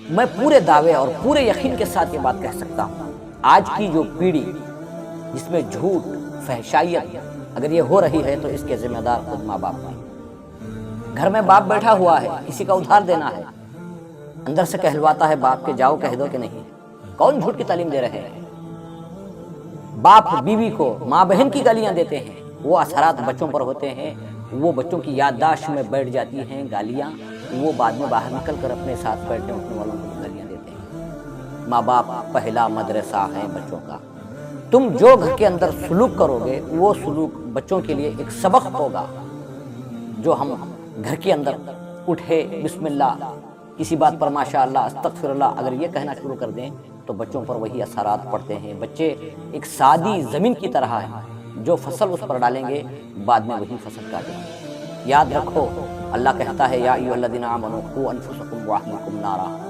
میں پورے دعوے اور پورے یقین کے ساتھ یہ بات کہہ سکتا ہوں، آج کی جو پیڑھی جس میں جھوٹ، فحشائیت اگر یہ ہو رہی ہے تو اس کے ذمہ دار خود ماں باپ ہیں۔ گھر میں باپ بیٹھا ہوا ہے، کسی کا ادھار دینا ہے، اندر سے کہلواتا ہے باپ کے جاؤ کہہ دو کہ نہیں، کون جھوٹ کی تعلیم دے رہے ہیں؟ باپ بیوی کو، ماں بہن کی گالیاں دیتے ہیں، وہ اثرات بچوں پر ہوتے ہیں، وہ بچوں کی یادداشت میں بیٹھ جاتی ہیں گالیاں، وہ بعد میں باہر نکل کر اپنے ساتھ بیٹھنے اٹھنے والوں کو گالیاں دیتے ہیں۔ ماں باپ پہلا مدرسہ ہے بچوں کا۔ تم جو گھر کے اندر سلوک کرو گے وہ سلوک بچوں کے لیے ایک سبق ہوگا۔ جو ہم گھر کے اندر اٹھے بسم اللہ، کسی بات پر ماشاء اللہ، استغفر اللہ اگر یہ کہنا شروع کر دیں تو بچوں پر وہی اثرات پڑتے ہیں۔ بچے ایک سادی زمین کی طرح ہیں، جو فصل اس پر ڈالیں گے بعد میں وہی فصل کاٹیں گے۔ یاد رکھو، اللہ کہتا ہے یا ایھا الذین آمنوا قوا انفسکم واہلیکم نارا۔